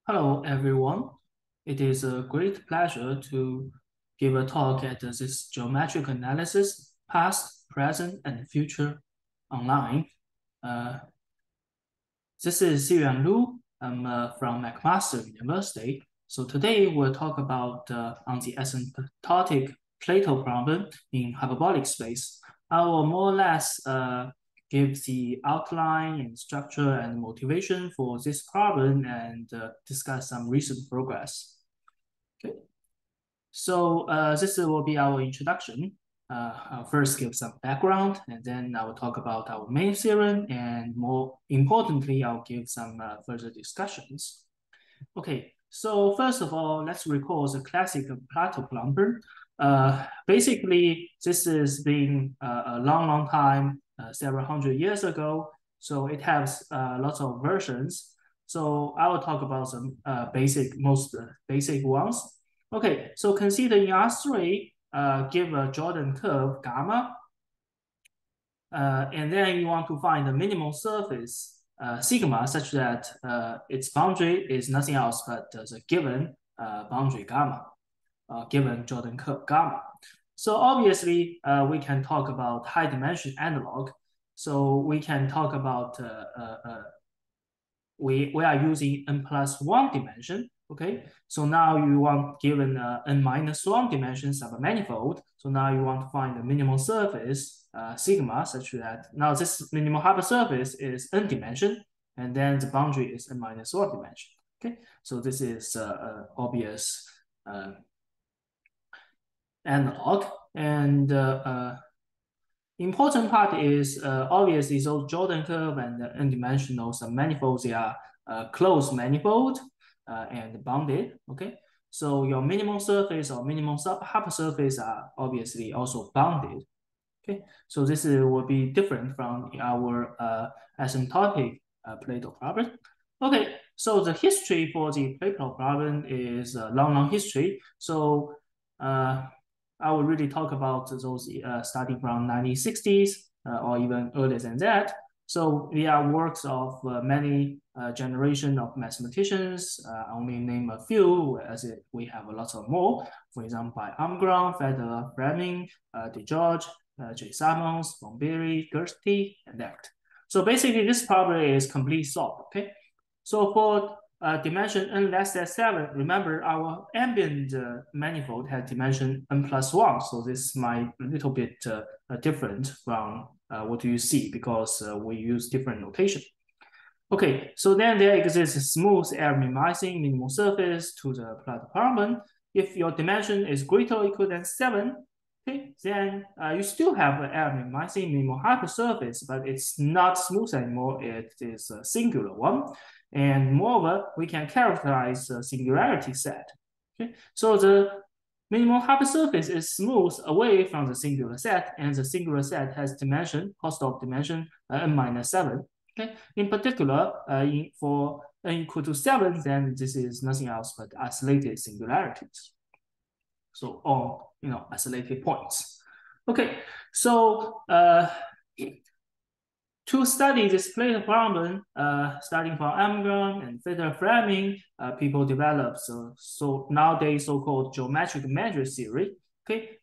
Hello, everyone. It is a great pleasure to give a talk at this geometric analysis, past, present, and future online. Uh, this is Xiran Lu. I'm from McMaster University. So today we'll talk about on the asymptotic Plato problem in hyperbolic space. I will more or less give the outline and structure and motivation for this problem and discuss some recent progress. Okay, so this will be our introduction. I'll first give some background, and then I will talk about our main theorem, and more importantly, I'll give some further discussions. Okay, so first of all, let's recall the classic Plato problem. Basically, this has been a long time, several hundred years ago. So it has lots of versions. So I will talk about some most basic ones. Okay, so consider in R3, give a Jordan curve gamma, and then you want to find the minimum surface sigma such that its boundary is nothing else but the given boundary gamma, given Jordan curve gamma. So obviously, we can talk about high dimension analog. So we can talk about we are using n+1 dimension. Okay, so now you want given n-1 dimensions of a manifold. So now you want to find the minimum surface sigma such that now this minimum hypersurface is n dimension, and then the boundary is n-1 dimension. Okay, so this is obvious analog, and important part is obviously those Jordan curve and the n-dimensional submanifolds, they are closed manifold and bounded. Okay, so your minimum surface or minimum hypersurface are obviously also bounded. Okay, so this will be different from our asymptotic Plato problem. Okay, so the history for the Plato problem is a long history. So I will really talk about those starting from 1960s or even earlier than that. So we are works of many generation of mathematicians. I only name a few, as we have a lot of more. For example, by Armstrong, Federer, Fleming, DeGeorge, J. Simons, Bomberi, Gersti, and Necht. So basically, this problem is completely solved. Okay. So for dimension n less than 7, remember our ambient manifold has dimension n+1. So this might a little bit different from what you see because we use different notation. Okay, so then there exists a smooth error minimizing minimal surface to the Plato problem. If your dimension is greater or equal than 7, okay, then you still have an error minimizing minimal hypersurface, but it's not smooth anymore. It is a singular one. And moreover, we can characterize a singularity set. Okay, so the minimal hypersurface is smooth away from the singular set, and the singular set has dimension, Hausdorff dimension n-7. Okay, in particular, for n equal to 7, then this is nothing else but isolated singularities. So all isolated points. Okay, so to study this Plato problem, starting from Armstrong and Federer Fleming, people developed so nowadays so-called geometric measure theory. Okay,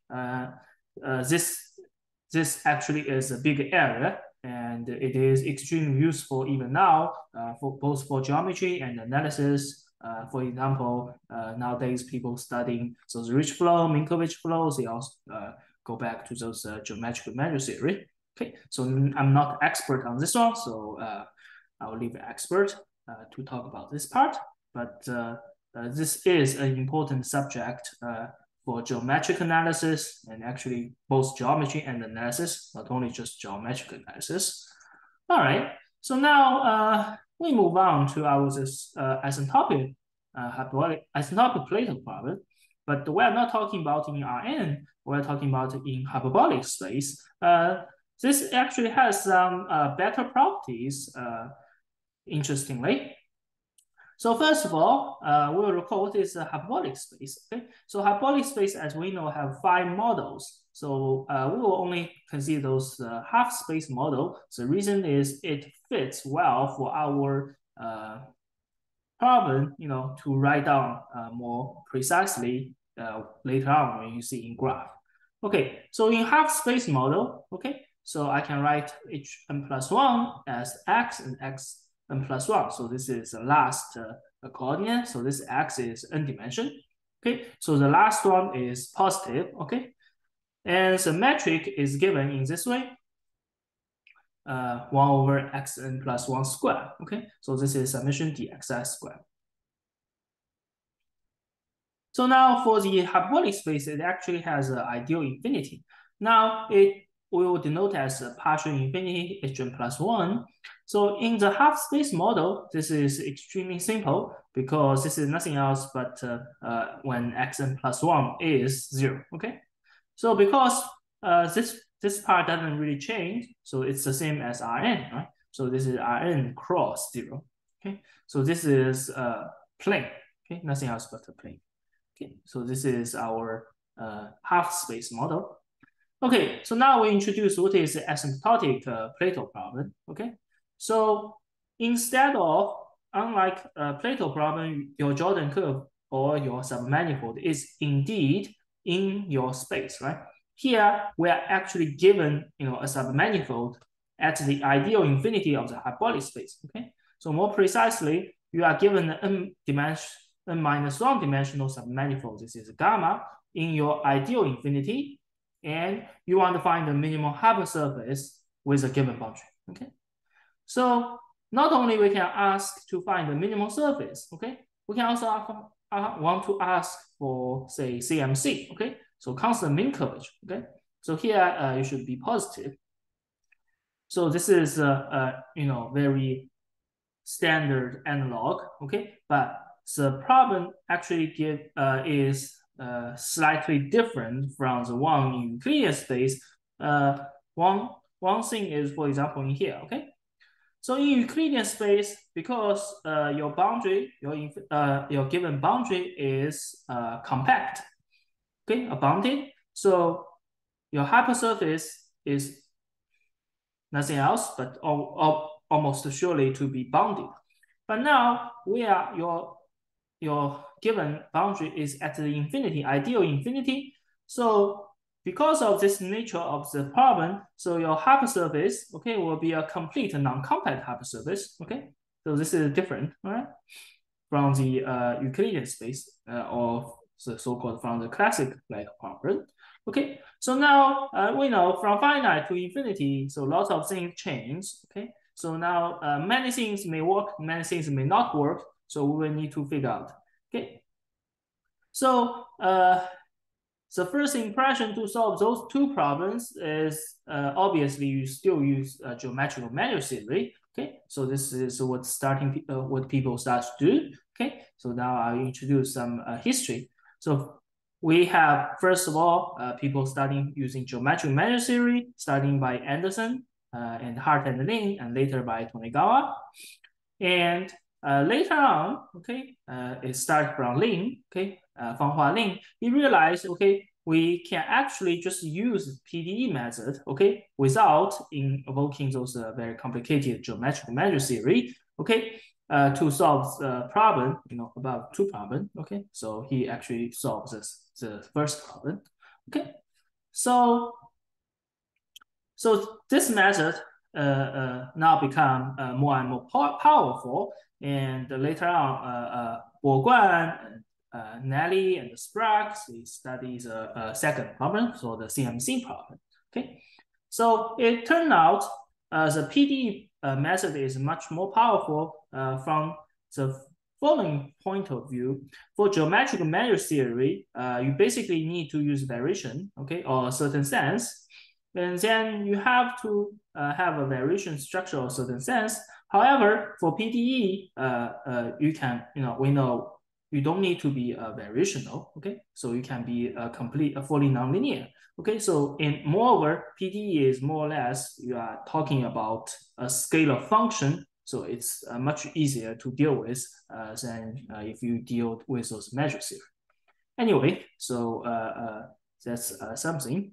this actually is a big area, and it is extremely useful even now for both for geometry and analysis. For example, nowadays people studying those Ricci flow, Minkowitz flows, they also go back to those geometric measure theory. Okay, so I'm not expert on this one, so I will leave the expert to talk about this part. But this is an important subject for geometric analysis, and actually both geometry and analysis, not only just geometric analysis. All right, so now we move on to our asymptotic asymptotic Plato problem. But we're not talking about in Rn, we're talking about in hyperbolic space. This actually has some better properties, interestingly. So first of all, we'll recall what is a hyperbolic space. Okay, so hyperbolic space, as we know, have 5 models. So we will only consider those half space model. The reason is it fits well for our problem, to write down more precisely later on when you see in graph. Okay, so in half space model, okay, so I can write hn plus 1 as x and xn plus 1. So this is the last coordinate. So this x is n dimension. Okay, so the last one is positive. Okay, and the metric is given in this way. 1 over xn plus 1 square. Okay, so this is summation dxi square. So now for the hyperbolic space, it actually has an ideal infinity. Now it will denote as a partial infinity hn plus 1. So in the half space model, this is extremely simple because this is nothing else but when xn plus 1 is 0. Okay, so because this part doesn't really change, so it's the same as Rn, right? So this is Rn cross 0. Okay, so this is plane. Okay, nothing else but a plane. Okay, so this is our half space model. Okay, so now we introduce what is the asymptotic Plato problem. Okay, so instead of, unlike Plato problem, your Jordan curve or your submanifold is indeed in your space, right? Here we are actually given, a submanifold at the ideal infinity of the hyperbolic space. Okay, so more precisely, you are given an n minus 1 dimensional submanifold. This is gamma in your ideal infinity, and you want to find the minimum hypersurface with a given boundary. Okay, so not only we can ask to find the minimum surface. Okay, we can also want to ask for, say, CMC. Okay, so constant mean curvature. Okay, so here it should be positive. So this is very standard analog. Okay, but the problem actually is slightly different from the one in Euclidean space. One thing is, for example, in here. Okay, so in Euclidean space, because your boundary, your given boundary is compact, okay, bounded. So your hypersurface is nothing else but almost surely to be bounded. But now your given boundary is at the infinity, ideal infinity. So because of this nature of the problem, so your hypersurface, okay, will be a complete non-compact hypersurface. Okay, so this is different, right, from the Euclidean space or the so-called from the classic Plato problem. Okay, so now we know from finite to infinity, so lots of things change. Okay, so now many things may work, many things may not work. So we will need to figure out. Okay, so the first impression to solve those two problems is obviously you still use geometrical measure theory. Okay, so this is what people start to do. Okay, so now I'll introduce some history. So we have, first of all, people starting using geometric measure theory, starting by Anderson and Hart and Lin, and later by Tonegawa. And later on, okay, it started from Lin, okay, Fanghua Lin. He realized, okay, we can actually just use PDE method, okay, without invoking those very complicated geometric measure theory, okay, to solve the problem, about two problems, okay. So he actually solves the first problem, okay. So this method now become more and more powerful, and later on, Boguan, Nelly, and Sprague, they study the second problem, so the CMC problem. Okay, so it turned out the PDE method is much more powerful from the following point of view. For geometric measure theory, you basically need to use variation, okay, or a certain sense. And then you have to have a variation structure of certain sense. However, for PDE, you can, we know you don't need to be variational, okay? So you can be fully nonlinear, okay? So moreover, PDE is more or less, you are talking about a scalar function, so it's much easier to deal with than if you deal with those measures here. Anyway, so that's something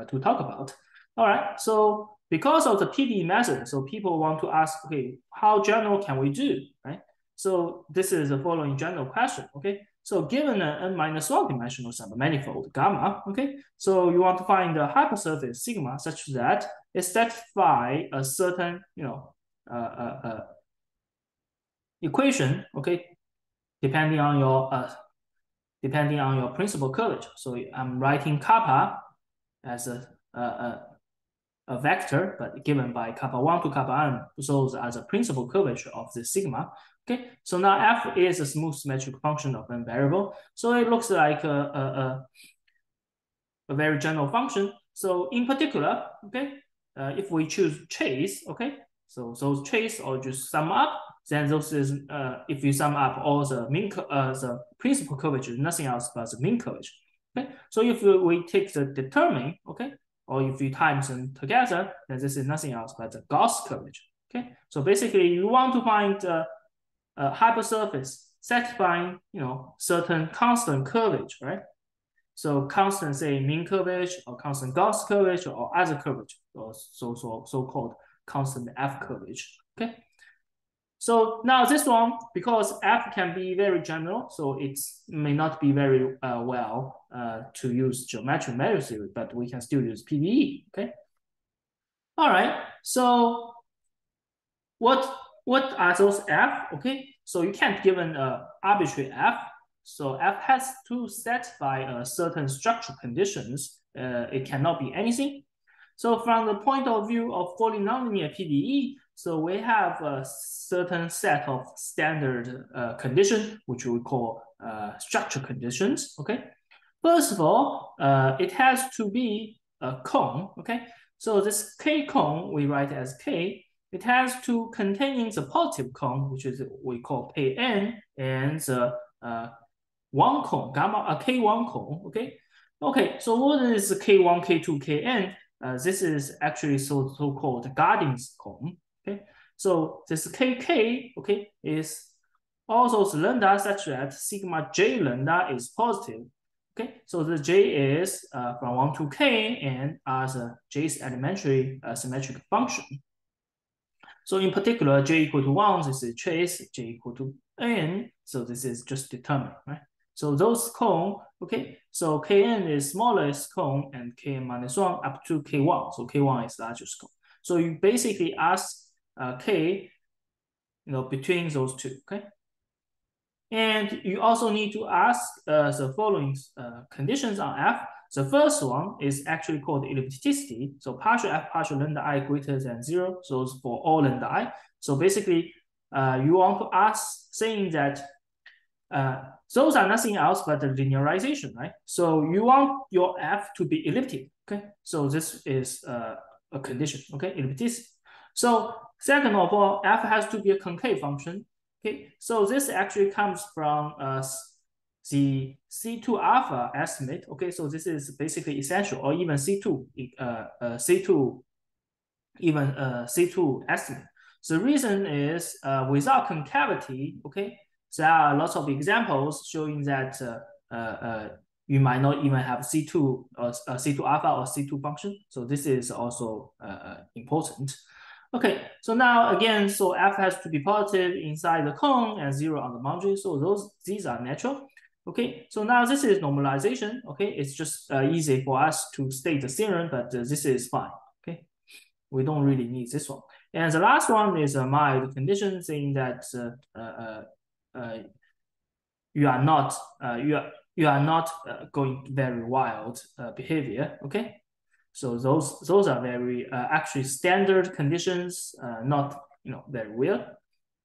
to talk about. All right, so because of the PDE method, so people want to ask, okay, how general can we do, right? So this is the following general question, okay? So given an n-1 dimensional submanifold gamma, okay, so you want to find the hypersurface sigma such that it satisfies a certain, equation, okay, depending on your principal curvature. So I'm writing kappa as a vector, but given by kappa 1 to kappa n, so as a principal curvature of the sigma. Okay, so now f is a smooth symmetric function of n variable. So it looks like a very general function. So in particular, okay, if we choose trace, okay, so those trace or just sum up, then those is if you sum up all the principal curvature, nothing else but the mean curvature. Okay, so if we take the determine, okay, or if you times them together, then this is nothing else but the Gauss curvature. Okay, so basically you want to find a hypersurface satisfying, certain constant curvature, right? So constant, say, mean curvature or constant Gauss curvature or other curvature, or so-called constant F curvature. Okay. So now this one, because F can be very general, so it may not be very well to use geometric measure theory, but we can still use PDE. Okay. All right. So what are those F? Okay. So you can't give an arbitrary F. So F has to satisfy certain structural conditions. It cannot be anything. So from the point of view of fully nonlinear PDE, so we have a certain set of standard conditions, which we call structure conditions. Okay. First of all, it has to be a cone. Okay. So this K cone we write as K. It has to contain the positive cone, which is we call Kn, and the one cone, gamma, K1 cone, okay? Okay, so what is K1, K2, Kn? This is actually so-called Gardner's cone, okay? So this Kk, okay, is also lambda such that sigma j lambda is positive, okay? So the j is from 1 to k, and as j's elementary symmetric function. So in particular, j equal to 1, this is trace, j equal to n, so this is just determined, right? So those cone, okay, so Kn is smallest cone and Kn minus 1 up to K1. So K1 is largest cone. So you basically ask K, between those two, okay? And you also need to ask the following conditions on F. The first one is actually called ellipticity. So partial F partial lambda I greater than 0. So it's for all lambda I. So basically, you want to ask saying that those are nothing else but the linearization, right? So you want your F to be elliptic, okay? So this is a condition, okay? Ellipticity. So second of all, F has to be a concave function. Okay, so this actually comes from the C2 alpha estimate. Okay, so this is basically essential, or even C2, even C2 estimate. The reason is without concavity, okay, there are lots of examples showing that you might not even have C2 or C2 alpha or C2 function. So this is also important. Okay, so now again, so F has to be positive inside the cone and 0 on the boundary. So these are natural. Okay, so now this is normalization. Okay, it's just easy for us to state the theorem, but this is fine. Okay, we don't really need this one. And the last one is a mild condition saying that you are not going very wild behavior. Okay. So those are very actually standard conditions, not very weird.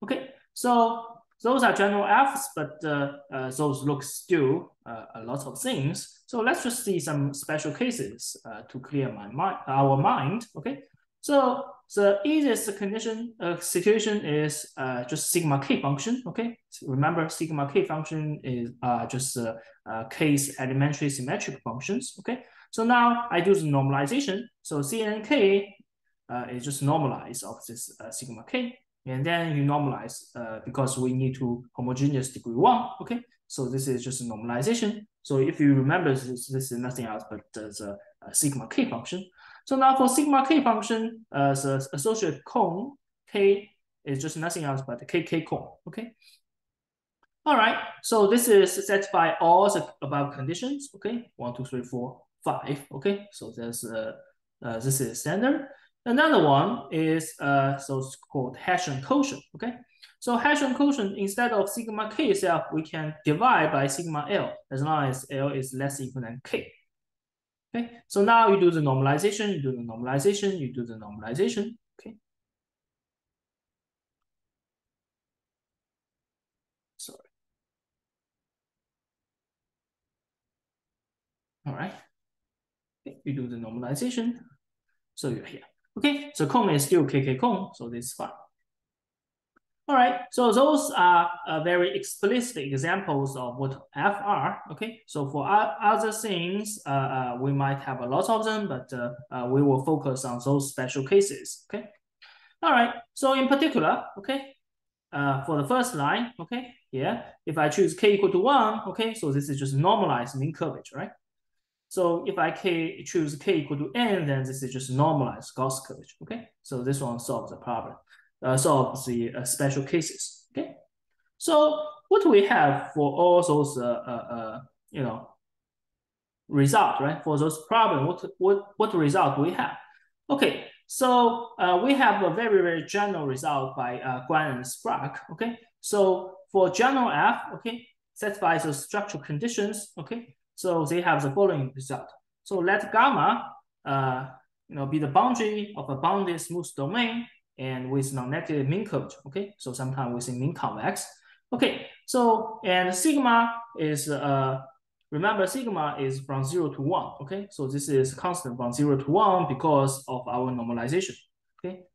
Okay, so those are general Fs, but those look still a lot of things. So let's just see some special cases to clear our mind. Okay, so the easiest condition situation is just sigma k function. Okay, so remember sigma k function is just k's elementary symmetric functions. Okay. So now I do the normalization. So CNK is just normalized of this sigma k. And then you normalize because we need to homogeneous degree 1. Okay. So this is just a normalization. So if you remember, this is nothing else but the sigma k function. So now for sigma k function, the associated cone k is just nothing else but the kk cone. Okay. All right, so this is satisfy all the above conditions. Okay, 1, 2, 3, 4, 5. Okay, so there's this is standard. Another one is so it's called Hessian quotient. Okay, so Hessian quotient, instead of sigma k itself, we can divide by sigma L as long as L is less equal than k. Okay, so now you do the normalization, you do the normalization, you do the normalization. Okay. Sorry. All right. Okay, you do the normalization. So you're here. Okay, so Kong is still KK Kong, so this is fine. All right, so those are very explicit examples of what F are. Okay, so for other things, we might have a lot of them, but we will focus on those special cases. Okay. All right, so in particular, okay, for the first line, okay, here, if I choose k equal to 1, okay, so this is just normalized mean curvature, right? So if I choose k equal to n, then this is just normalized Gauss curvature. Okay, so this one solves the problem, solves the special cases. Okay, so what do we have for all those result, right? For those problems, what result do we have? Okay, so we have a very general result by Guan and Sprague. Okay, so for general F, okay, satisfies the structural conditions. Okay. So they have the following result. So let gamma, be the boundary of a bounded smooth domain and with non-negative mean curvature. Okay, so sometimes we say mean convex. Okay, so and sigma is remember sigma is from 0 to 1. Okay, so this is constant from 0 to 1 because of our normalization. Okay,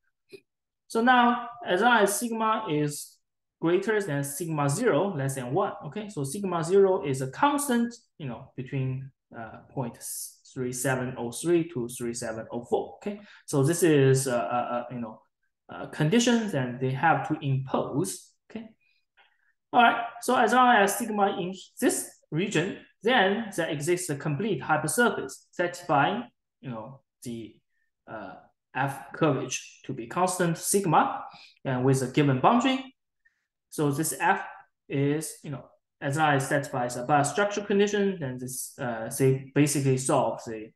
so now as long as sigma is greater than sigma 0, less than 1. Okay, so sigma 0 is a constant, between 0.3703 to 3704. Okay, so this is conditions and they have to impose. Okay, all right. So as long as sigma in this region, then there exists a complete hypersurface satisfying, the F curvature to be constant sigma and with a given boundary. So this F is, as long as satisfies above structural condition, then this they basically solve the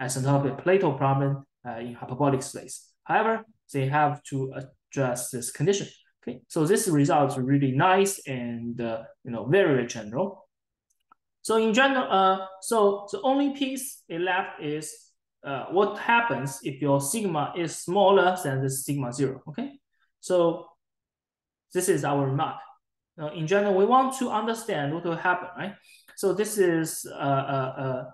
asymptotic Plato problem in hyperbolic space. However, they have to address this condition. Okay, so this result is really nice and very general. So in general, so the only piece left is what happens if your sigma is smaller than the sigma 0. Okay, so this is our remark. Now, in general, we want to understand what will happen, right? So this is the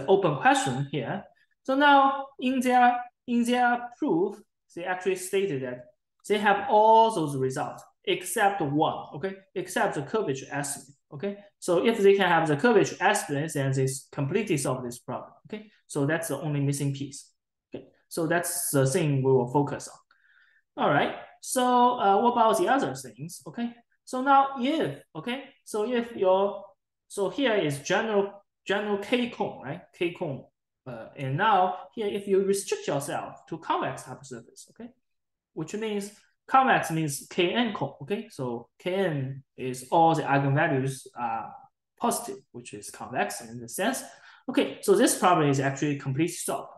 open question here. So now in their proof, they actually stated that they have all those results except one, okay? Except the curvature estimate, okay? So if they can have the curvature estimate, then they completely solve this problem, okay? So that's the only missing piece, okay? So that's the thing we will focus on. All right, so what about the other things, okay? So now if, okay, so if so here is general K cone, right? K cone. And now here, if you restrict yourself to convex hypersurface, okay, which means convex means Kn cone, okay? So Kn is all the eigenvalues are positive, which is convex in the sense. Okay, so this problem is actually completely solved.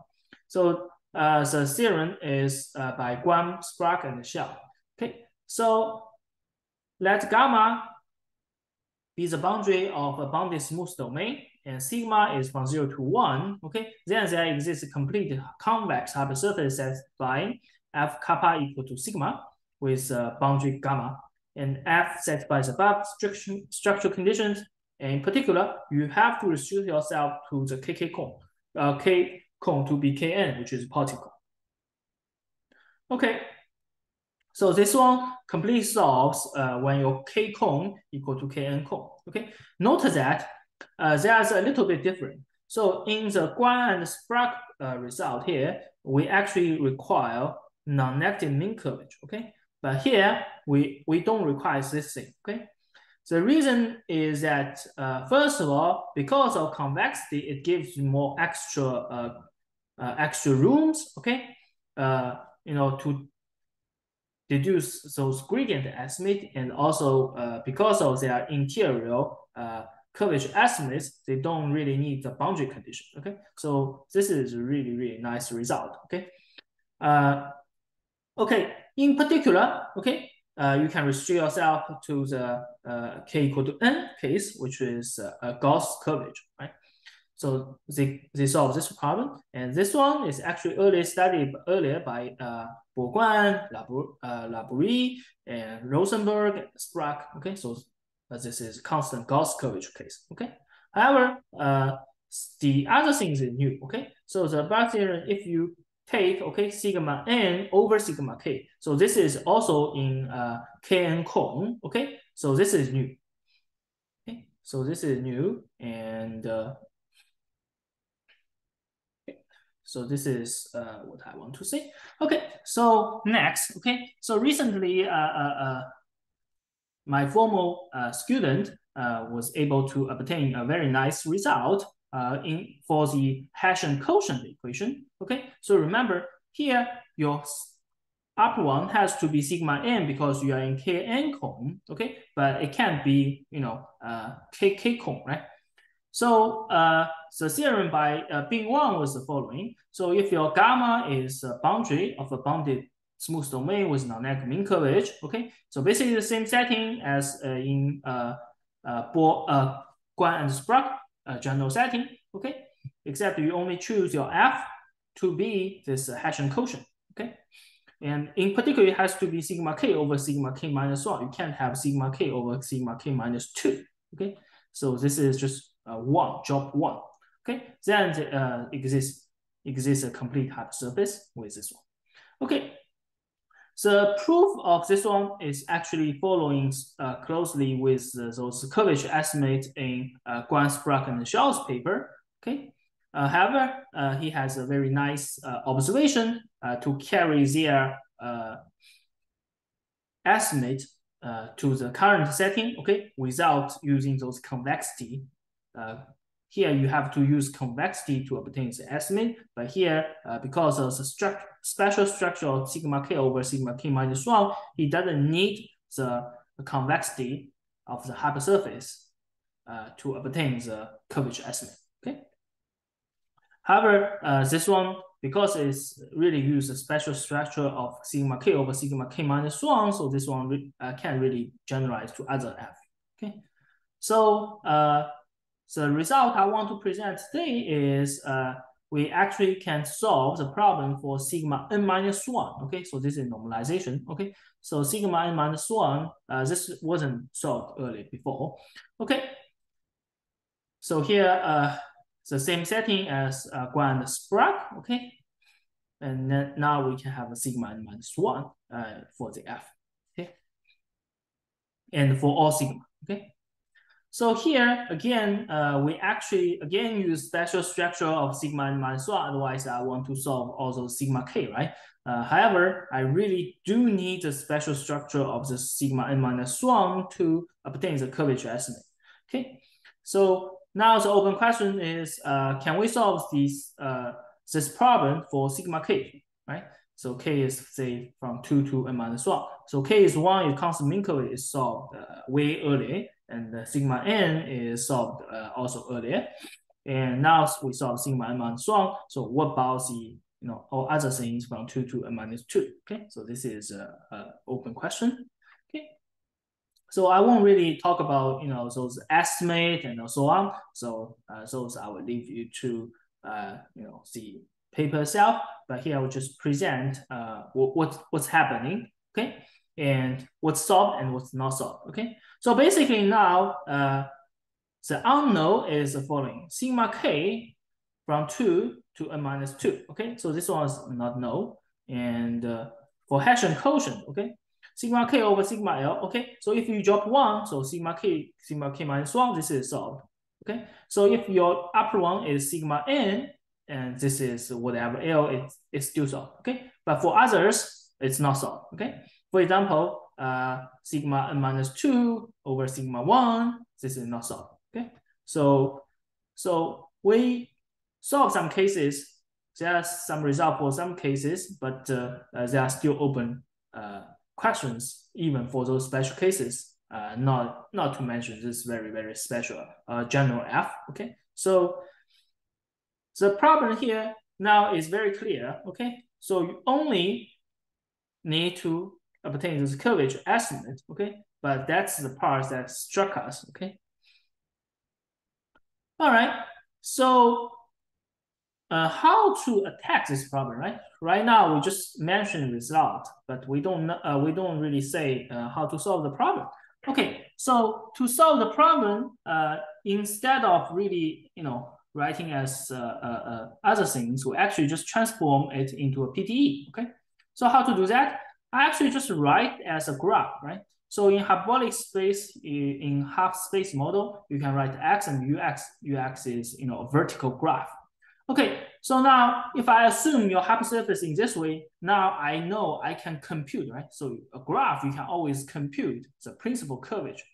So the theorem is by Guan, Sprague, and Xiao. Okay, so let gamma be the boundary of a bounded smooth domain, and sigma is from 0 to 1. Okay, then there exists a complete convex hypersurface satisfying F kappa equal to sigma with boundary gamma, and F satisfies above structural conditions. And in particular, you have to restrict yourself to the KK cone, K cone to be Kn, which is positive. Okay, so this one completely solves when your K cone equal to Kn cone. Okay, note that there's a little bit different. So in the Guan and Sprague result here, we actually require non-negative mean curvature. Okay, but here we don't require this thing. Okay, the reason is that first of all, because of convexity, it gives you more extra rooms. Okay, to deduce those gradient estimate, and also because of their interior curvature estimates, they don't really need the boundary condition. Okay, so this is a really nice result. Okay, okay. In particular, okay, you can restrict yourself to the k equal to n case, which is a Gauss curvature, right? So they solve this problem, and this one is actually studied earlier by Bourguin, Labourie, and Rosenberg, Sprague. Okay, so this is constant Gauss curvature case. Okay, however, the other things is new. Okay, so the Bach theorem, if you take sigma n over sigma k, so this is also in kn cone. Okay, so this is new. Okay, so this is new, and so this is what I want to say. Okay, so next, okay, so recently my former student was able to obtain a very nice result for the Hessian quotient equation. Okay, so remember here your upper one has to be sigma n because you are in kn cone. Okay, but it can't be k cone, right? So the theorem by Bing Wang was the following. So if your gamma is a boundary of a bounded smooth domain with non-negative mean curvature, okay, so basically the same setting as in Guan and Sprague general setting, okay, except you only choose your f to be this Hessian quotient, okay, and in particular it has to be sigma k over sigma k minus 1. You can't have sigma k over sigma k minus 2, okay, so this is just job one. Okay, then exists a complete hypersurface with this one. Okay, the proof of this one is actually following closely with those curvature estimates in Guan, Sprague, and Shaw's paper. Okay, however, he has a very nice observation to carry their estimate to the current setting. Okay, without using those convexity. Here you have to use convexity to obtain the estimate, but here, because of the special structure of sigma k over sigma k minus 1, he doesn't need the convexity of the hypersurface to obtain the curvature estimate. Okay. However, this one, because it's really use a special structure of sigma k over sigma k minus 1, so this one can't really generalize to other f. Okay. So the result I want to present today is we actually can solve the problem for sigma n minus 1. Okay, so this is normalization. Okay, so sigma n minus 1, this wasn't solved earlier before. Okay, so here the same setting as Guan and Sprague. Okay, and then now we can have a sigma n minus 1 for the f. Okay, and for all sigma. Okay. So here, again, we actually, again, use special structure of sigma n minus 1. Otherwise, I want to solve also sigma k, right? However, I really do need the special structure of the sigma n minus 1 to obtain the curvature estimate. Okay, so now the open question is, can we solve this problem for sigma k, right? So k is, say, from 2 to n minus 1. So k is 1, is constant mean curvature is solved way earlier. And sigma n is solved also earlier. And now we solve sigma n minus 1. So what about the all other things from 2 to n minus 2? Okay, so this is an open question. Okay, so I won't really talk about those estimate and so on. So those I will leave you to the paper itself. But here I will just present what's happening. Okay, and what's solved and what's not solved. Okay, so basically now the unknown is the following: sigma k from 2 to n minus 2. Okay, so this one is not known. And for Hessian quotient, okay, sigma k over sigma l. Okay, so if you drop 1, so sigma k minus 1, this is solved. Okay, so if your upper one is sigma n, and this is whatever l, it's still solved. Okay, but for others, it's not solved. Okay, for example, sigma n minus 2 over sigma 1, this is not solved. Okay, so we solve some cases. There are some result for some cases, but there are still open questions, even for those special cases. Not to mention this very special general F. Okay, so the problem here now is very clear. Okay, so you only need to obtain this curvature estimate. Okay, but that's the part that struck us. Okay. All right. So how to attack this problem, right? Right now, we just mentioned result, but we don't really say how to solve the problem. Okay, so to solve the problem, instead of really, writing as other things, we actually just transform it into a PDE. Okay, so how to do that? I actually just write as a graph, right? So in hyperbolic space, in half space model, you can write x and ux. Ux is a vertical graph. Okay, so now if I assume your hypersurface in this way, now I know I can compute, right? So a graph, you can always compute the principal curvature.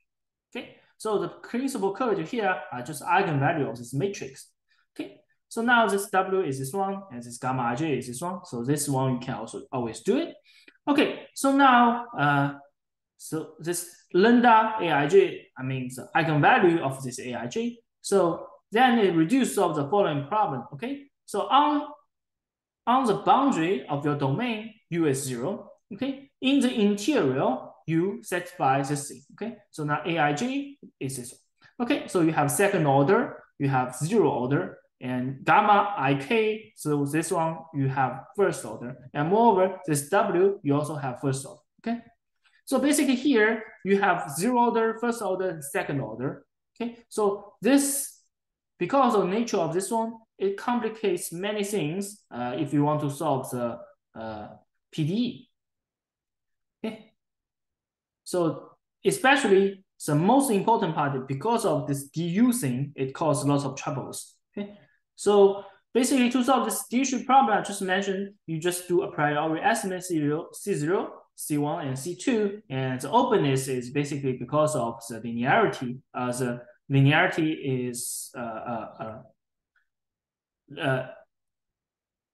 Okay, so the principal curvature here are just eigenvalue of this matrix. Okay, so now this W is this one, and this gamma ij is this one. So this one you can also always do it. Okay, so now so this lambda Aij, I mean the eigenvalue of this Aij. So then it reduces of the following problem. Okay, so on the boundary of your domain, U is 0. Okay, in the interior, U satisfies this thing. Okay, so now Aij is this one. Okay, so you have second order, you have 0 order, and gamma Ik. So this one you have first order, and moreover, this W you also have first order. Okay. So basically here, you have 0 order, first order, and second order. Okay, so this, because of the nature of this one, it complicates many things if you want to solve the PDE. Okay, so especially the most important part, because of this DU thing, it causes lots of troubles. Okay, so basically to solve this D-shape problem I just mentioned, you just do a priori estimate C0, C1, and C2, and the openness is basically because of the linearity. The linearity is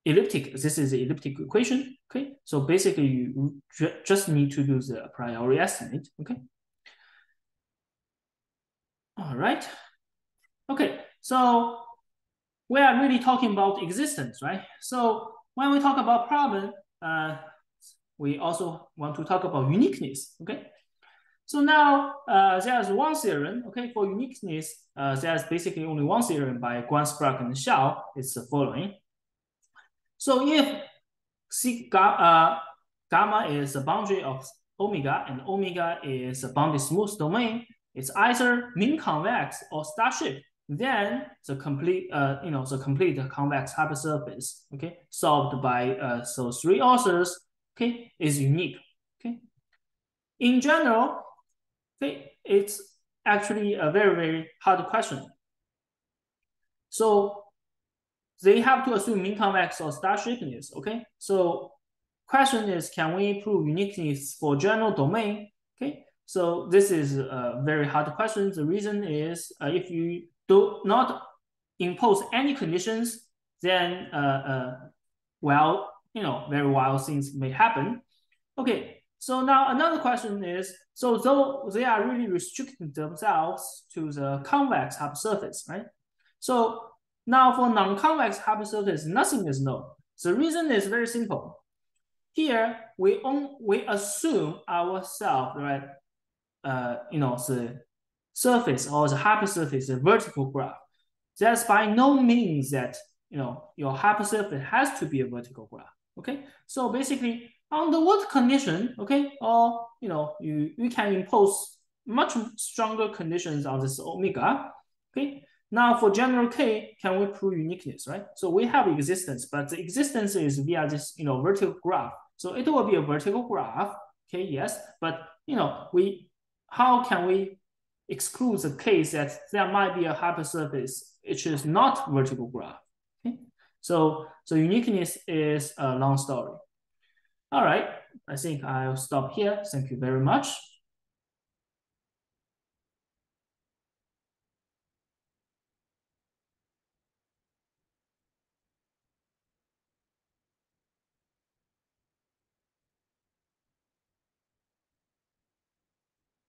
elliptic. This is the elliptic equation. Okay, so basically you just need to do the priori estimate. Okay. All right. Okay, so we are really talking about existence, right? So when we talk about problem, we also want to talk about uniqueness. Okay. So now there's one theorem. Okay, for uniqueness, there's basically only one theorem by Guan-Sprague and Xiao. It's the following. So if gamma is the boundary of omega, and omega is a bounded smooth domain, it's either mean convex or star-shaped. Then the complete, the complete convex hypersurface, okay, solved by so 3 authors, okay, is unique. Okay, in general, okay, it's actually a very hard question. So they have to assume mean convex or star-shapedness. Okay, so question is, can we prove uniqueness for general domain? Okay, so this is a very hard question. The reason is if you do not impose any conditions, then very wild things may happen. Okay, so now another question is, so though they are really restricting themselves to the convex hypersurface, right? So now for non-convex hypersurface, nothing is known. The reason is very simple. Here we assume ourselves, right? The surface or the hypersurface, the vertical graph. That's by no means that your hypersurface has to be a vertical graph. Okay, so basically under what condition, okay, or you can impose much stronger conditions on this omega. Okay, now for general K, can we prove uniqueness, right? So we have existence, but the existence is via this vertical graph. So it will be a vertical graph. Okay, yes, but how can we exclude the case that there might be a hypersurface which is not vertical graph? Okay, so uniqueness is a long story. All right, I think I'll stop here. Thank you very much.